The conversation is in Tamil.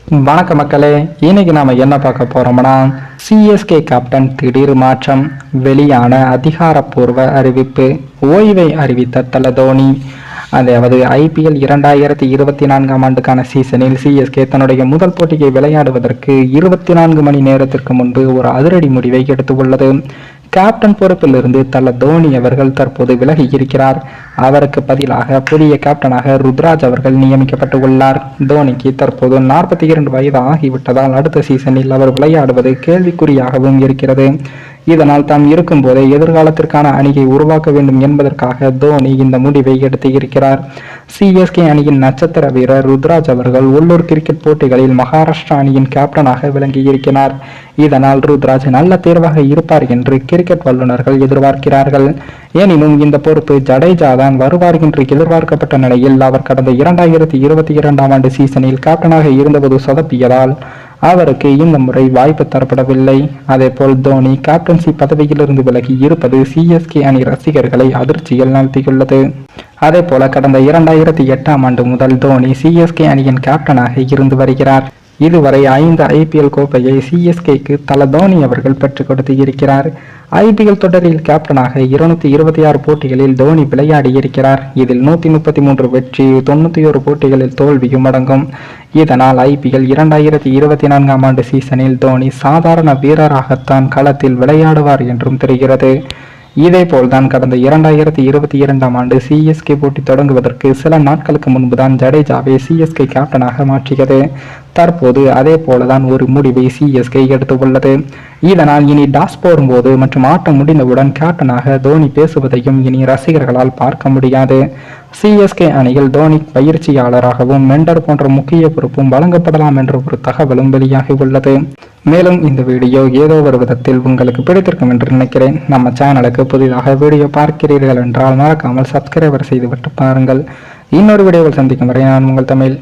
வணக்க மக்களே, இன்னைக்கு நாம என்ன பார்க்க போறோம்னா சிஎஸ்கே கேப்டன் திடீர் மாற்றம், வெளியான அதிகாரப்பூர்வ அறிவிப்பு, ஓய்வை அறிவித்த தல தோனி. அதாவது IPL 2024 ஆண்டுக்கான சீசனில் சிஎஸ்கே தன்னுடைய முதல் போட்டியை விளையாடுவதற்கு 24 மணி நேரத்திற்கு முன்பு ஒரு அதிரடி முடிவை எடுத்துள்ளது. கேப்டன் பொறுப்பிலிருந்து தல தோனி அவர்கள் தற்போது விலகி இருக்கிறார். அவருக்கு பதிலாக புதிய கேப்டனாக ருத்ராஜ் அவர்கள் நியமிக்கப்பட்டு உள்ளார். தோனிக்கு தற்போது 42 வயது ஆகிவிட்டதால் அடுத்த சீசனில் அவர் விளையாடுவது கேள்விக்குறியாகவும் இருக்கிறது. இதனால் தாம் இருக்கும் போதே எதிர்காலத்திற்கான அணியை உருவாக்க வேண்டும் என்பதற்காக தோனி இந்த முடிவை எடுத்து இருக்கிறார். சிஎஸ்கே அணியின் நட்சத்திர வீரர் ருத்ராஜ் அவர்கள் உள்ளூர் கிரிக்கெட் போட்டிகளில் மகாராஷ்டிரா அணியின் கேப்டனாக விளங்கி இருக்கிறார். இதனால் ருத்ராஜ் நல்ல தேர்வாக இருப்பார் என்று கிரிக்கெட் வல்லுநர்கள் எதிர்பார்க்கிறார்கள். எனினும் இந்த பொறுப்பு ஜடேஜா தான் வருவார் என்று எதிர்பார்க்கப்பட்ட நிலையில் அவர் கடந்த 2022 ஆண்டு சீசனில் கேப்டனாக இருந்தபோது சொதப்பியதால் அவருக்கு இந்த முறை வாய்ப்பு தரப்படவில்லை. அதேபோல் தோனி கேப்டன்சி பதவியிலிருந்து விலகி இருப்பது சிஎஸ்கே அணி ரசிகர்களை அதிர்ச்சியில் நடத்தியுள்ளது. அதே போல கடந்த 2008 ஆண்டு முதல் தோனி சிஎஸ்கே அணியின் கேப்டனாக இருந்து வருகிறார். இதுவரை 5 IPL கோப்பையை சிஎஸ்கேக்கு தல தோனி அவர்கள் பெற்றுக் கொடுத்து இருக்கிறார். IPL தொடரில் கேப்டனாக 226 போட்டிகளில் தோனி விளையாடி இருக்கிறார். இதில் 133 வெற்றி, 91 போட்டிகளில் தோல்வியும் அடங்கும். இதனால் IPL 2024 ஆண்டு சீசனில் தோனி சாதாரண வீரராகத்தான் களத்தில் விளையாடுவார் என்றும் தெரிகிறது. இதேபோல்தான் கடந்த 2022 ஆண்டு சிஎஸ்கே போட்டி தொடங்குவதற்கு சில நாட்களுக்கு முன்புதான் ஜடேஜாவை சிஎஸ்கே கேப்டனாக மாற்றியது. தற்போது அதே போலதான் ஒரு முடிவை சிஎஸ்கே எடுத்துள்ளது. இதனால் இனி டாஸ் போடும்போது மற்றும் ஆட்டம் முடிந்தவுடன் கேப்டனாக தோனி பேசுவதையும் இனி ரசிகர்களால் பார்க்க முடியாது. சிஎஸ்கே அணியில் தோனி பயிற்சியாளராகவும் மெண்டர் போன்ற முக்கிய பொறுப்பும் வழங்கப்படலாம் என்ற ஒரு தகவலும் வெளியாகி உள்ளது. மேலும் இந்த வீடியோ ஏதோ ஒரு விதத்தில் உங்களுக்கு பிடித்திருக்கும் என்று நினைக்கிறேன். நம்ம சேனலுக்கு புதிதாக வீடியோ பார்க்கிறீர்கள் என்றால் மறக்காமல் சப்ஸ்கிரைபர் செய்துவிட்டு பாருங்கள். இன்னொரு வீடியோவில் சந்திக்கும் வரை நான் உங்கள் தமிழ்.